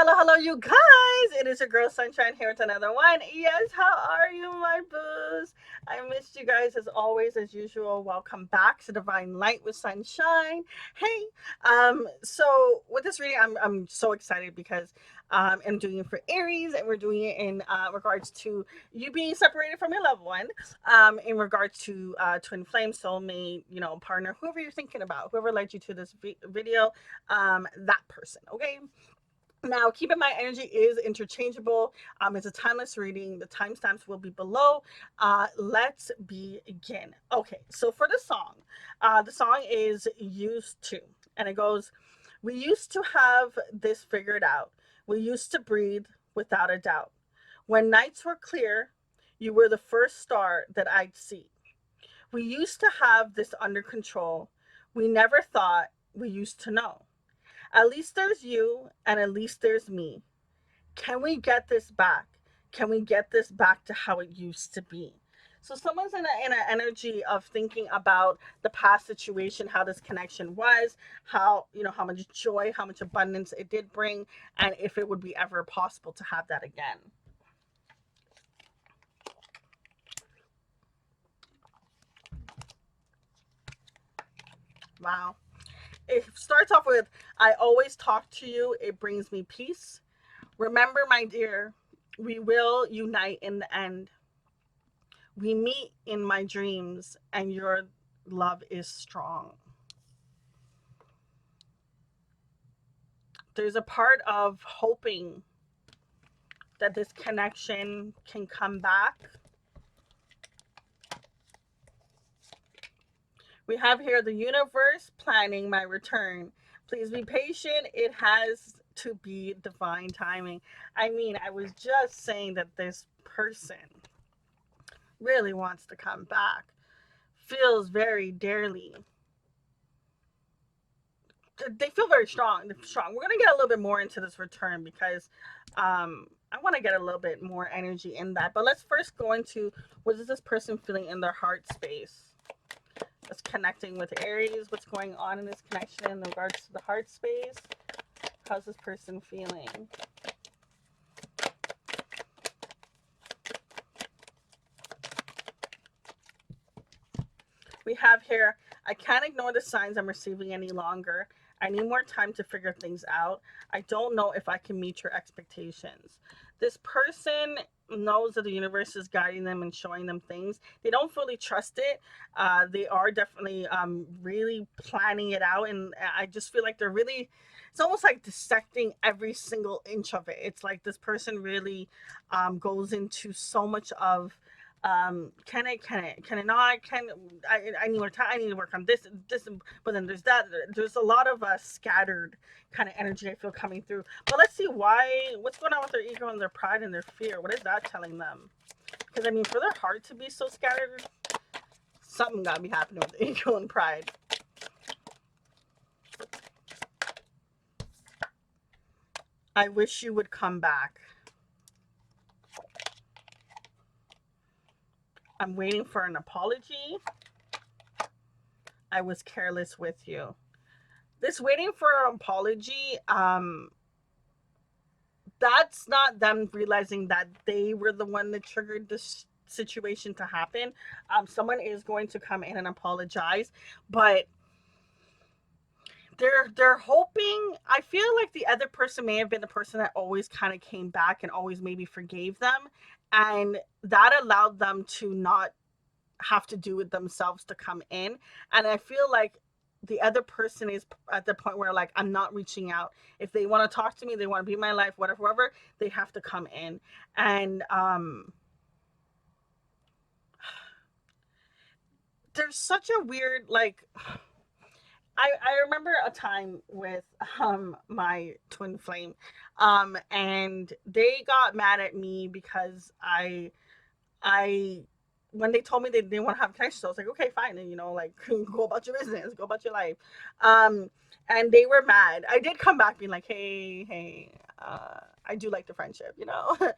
Hello, you guys. It is your girl Sunshine here with another one. Yes, how are you, my boos? I missed you guys as always, as usual. Welcome back to Divine Light with Sunshine. Hey, so with this reading, I'm so excited because I'm doing it for Aries, and we're doing it in regards to you being separated from your loved one, in regards to twin flame, soulmate, partner, whoever you're thinking about, whoever led you to this video, that person. Okay. Now, keep in mind, energy is interchangeable. It's a timeless reading. The timestamps will be below. Let's begin. Okay, so for the song is Used to, and it goes, we used to have this figured out. We used to breathe without a doubt. When nights were clear, you were the first star that I'd see. We used to have this under control. We never thought we used to know. At least there's you, and at least there's me. Can we get this back? Can we get this back to how it used to be? So someone's in an energy of thinking about the past situation, how this connection was, how much joy, how much abundance it did bring, and if it would be ever possible to have that again. Wow. It starts off with, I always talk to you, it brings me peace. Remember, my dear, we will unite in the end. We meet in my dreams, and your love is strong. There's a part of hoping that this connection can come back. We have here the universe planning my return. Please be patient. It has to be divine timing. I mean, I was just saying that this person really wants to come back, feels very dearly. They feel very strong. Strong. We're gonna get a little bit more into this return because I want to get a little bit more energy in that. But let's first go into what is this person feeling in their heart space. That's connecting with Aries. What's going on in this connection in regards to the heart space? How's this person feeling? We have here, I can't ignore the signs I'm receiving any longer. I need more time to figure things out. I don't know if I can meet your expectations. This person knows that the universe is guiding them and showing them things. They don't fully trust it. They are definitely really planning it out. And I just feel like they're really, it's almost like dissecting every single inch of it. It's like this person really goes into so much of can it not, I need more time, I need to work on this, but then there's a lot of scattered kind of energy I feel coming through. But let's see what's going on with their ego and their pride and their fear. What is that telling them? Because I mean, for their heart to be so scattered, something got to be happening with the ego and pride. I wish you would come back. I'm waiting for an apology. I was careless with you. This waiting for an apology, that's not them realizing that they were the one that triggered this situation to happen. Someone is going to come in and apologize, but they're hoping. I feel like the other person may have been the person that always kind of came back and always maybe forgave them, and that allowed them to not have to do it themselves to come in. And I feel like the other person is at the point where, like, I'm not reaching out. If they want to talk to me, they want to be in my life, whatever, they have to come in. And there's such a weird, like, I remember a time with my twin flame, and they got mad at me because I when they told me they didn't want to have connections, I was like, okay, fine, and like, go about your business, go about your life. Um, and they were mad. I did come back being like, hey, I do like the friendship, but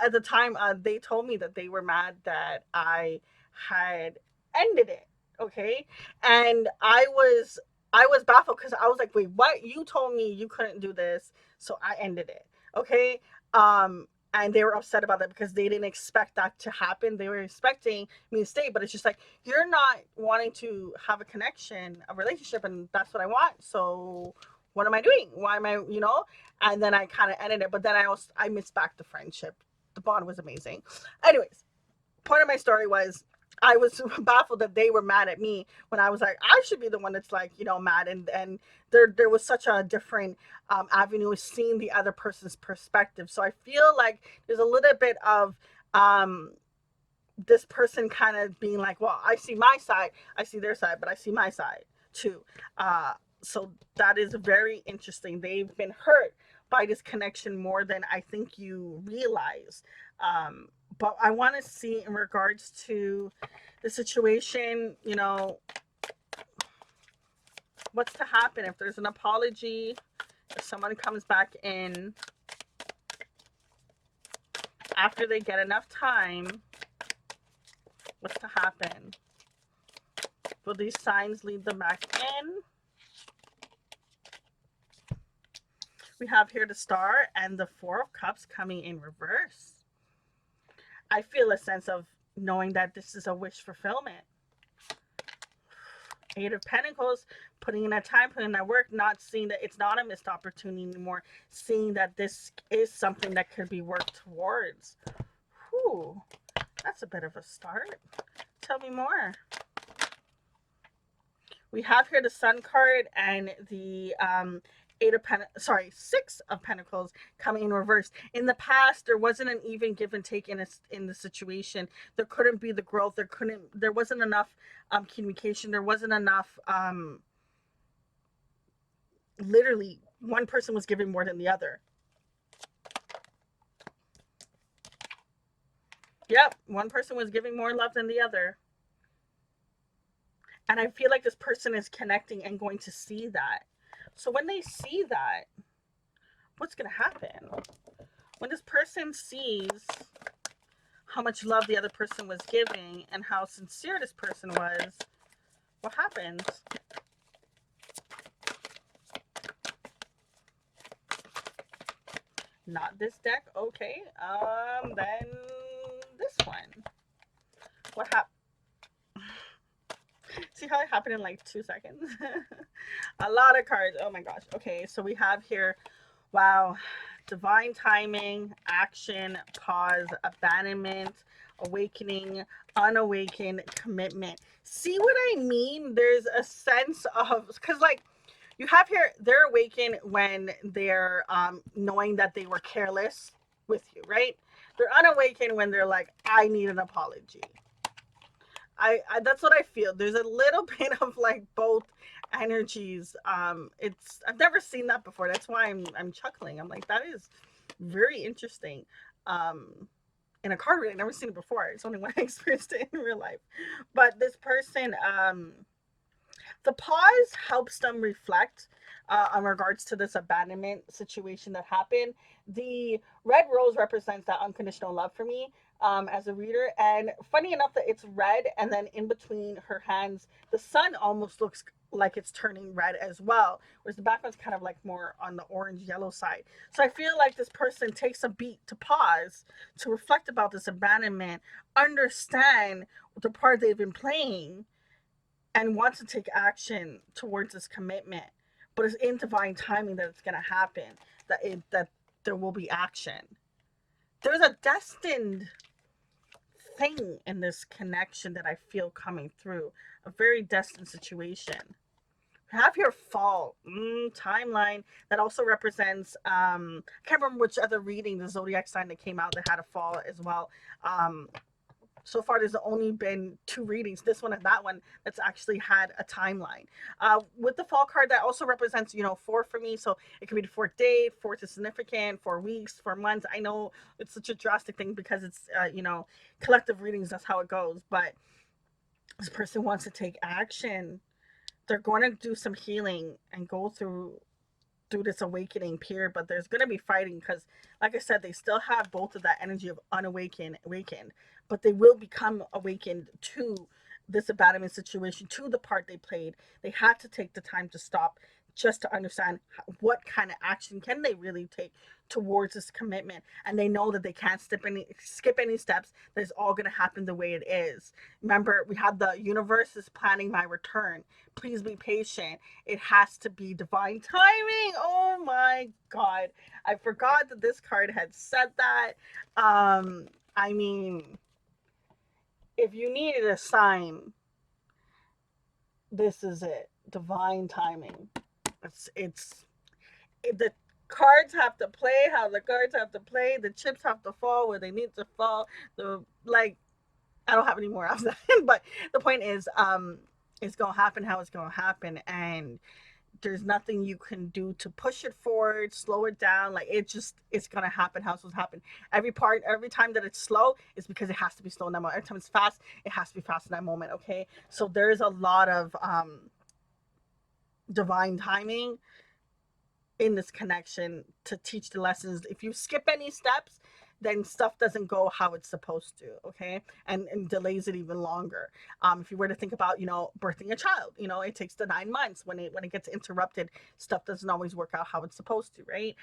at the time, they told me that they were mad that I had ended it. Okay, and I was I was baffled because I was like, wait, what? You told me you couldn't do this, so I ended it. Okay. And they were upset about that because they didn't expect that to happen. They were expecting me to stay, but it's just like, you're not wanting to have a connection, a relationship, and that's what I want. So what am I doing? Why am I? And then I kind of ended it, but then I missed back the friendship. The bond was amazing. Anyways, point of my story was I was baffled that they were mad at me when I was like, I should be the one that's like, mad. And there was such a different avenue of seeing the other person's perspective. So I feel like there's a little bit of um, this person kind of being like, well, I see my side, I see their side, but I see my side too. Uh, so that is very interesting. They've been hurt by this connection more than I think you realize. But I want to see in regards to the situation, what's to happen if there's an apology, if someone comes back in after they get enough time, what's to happen? Will these signs lead them back in? We have here the Star and the Four of Cups coming in reverse. I feel a sense of knowing that this is a wish fulfillment. Eight of Pentacles, putting in that time, putting in that work, not seeing that it's not a missed opportunity anymore, seeing that this is something that could be worked towards. Whew, that's a bit of a start. Tell me more. We have here the Sun card and the Six of Pentacles coming in reverse. In the past, there wasn't an even give and take in the situation. There couldn't be the growth. There wasn't enough communication. There wasn't enough. Literally, one person was giving more than the other. Yep, one person was giving more love than the other. And I feel like this person is connecting and going to see that. So when they see that, what's going to happen? When this person sees how much love the other person was giving and how sincere this person was, what happens? Not this deck. Okay. Then this one. What happened? See how it happened in like 2 seconds? A lot of cards. Oh my gosh. Okay, so we have here, wow, divine timing, action, pause, abandonment, awakening, unawakened, commitment. See what I mean? There's a sense of, because like you have here, they're awakened when they're knowing that they were careless with you, right? They're unawakened when they're like, I need an apology. I that's what I feel. There's a little bit of like both energies. I've never seen that before. That's why I'm chuckling. I'm like, that is very interesting. In a card reading, I've never seen it before. It's only when I experienced it in real life. But this person, the pause helps them reflect in regards to this abandonment situation that happened. The red rose represents that unconditional love for me as a reader. And funny enough that it's red, and then in between her hands, the sun almost looks like it's turning red as well, whereas the background's kind of like more on the orange yellow side. So I feel like this person takes a beat to pause, to reflect about this abandonment, understand the part they've been playing, and wants to take action towards this commitment, but it's in divine timing that it's going to happen, that there will be action. There's a destined thing in this connection that I feel coming through, a very destined situation. Have your fall timeline that also represents I can't remember which other reading, the zodiac sign that came out that had a fall as well. So far there's only been 2 readings, this one and that one, that's actually had a timeline. With the fall card, that also represents 4 for me, so it could be the 4th day. 4th is significant, 4 weeks, 4 months. I know it's such a drastic thing because it's collective readings, that's how it goes, but this person wants to take action. They're going to do some healing and go through this awakening period, but there's going to be fighting because, like I said, they still have both of that energy of unawakened, awakened, but they will become awakened to this abandonment situation to the part they played. They had to take the time to stop just to understand what kind of action can they really take towards this commitment, and they know that they can't skip any steps, that it's all going to happen the way it is. Remember, we had the universe is planning my return, please be patient, it has to be divine timing. Oh my god, I forgot that this card had said that. I mean, if you needed a sign, this is it. Divine timing. It's the cards have to play how the cards have to play. The chips have to fall where they need to fall. The like, I don't have any more of that, but the point is, it's gonna happen how it's gonna happen, and there's nothing you can do to push it forward, slow it down. Like, it's gonna happen how it's supposed to happen. Every time that it's slow is because it has to be slow in that moment. Every time it's fast, it has to be fast in that moment. Okay, so there's a lot of divine timing in this connection to teach the lessons. If you skip any steps, then stuff doesn't go how it's supposed to. Okay, and delays it even longer. If you were to think about, birthing a child, it takes the 9 months. When it gets interrupted, stuff doesn't always work out how it's supposed to, right?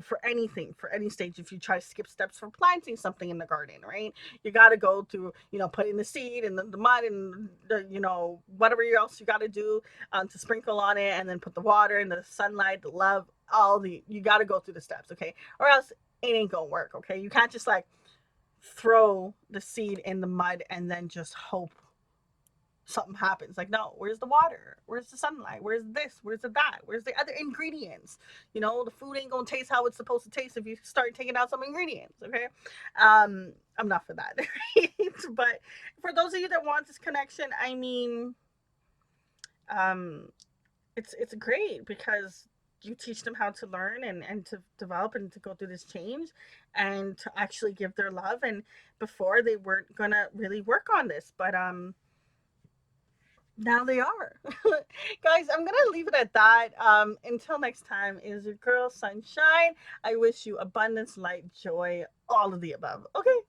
For anything, for any stage, if you try to skip steps for planting something in the garden, right, you got to go through, putting the seed and the mud and the, whatever else you got to do, to sprinkle on it, and then put the water and the sunlight, the love, you got to go through the steps. Okay, or else it ain't gonna work. Okay, you can't just like throw the seed in the mud and then just hope something happens. Like, no, where's the water, where's the sunlight, where's this, where's the that, where's the other ingredients? The food ain't gonna taste how it's supposed to taste if you start taking out some ingredients. Okay, I'm not for that. Right? But for those of you that want this connection, I mean, um it's great because you teach them how to learn and to develop and to go through this change and to actually give their love. And before, they weren't gonna really work on this, but now they are. Guys, I'm gonna leave it at that. Until next time, is your girl Sunshine. I wish you abundance, light, joy, all of the above. Okay.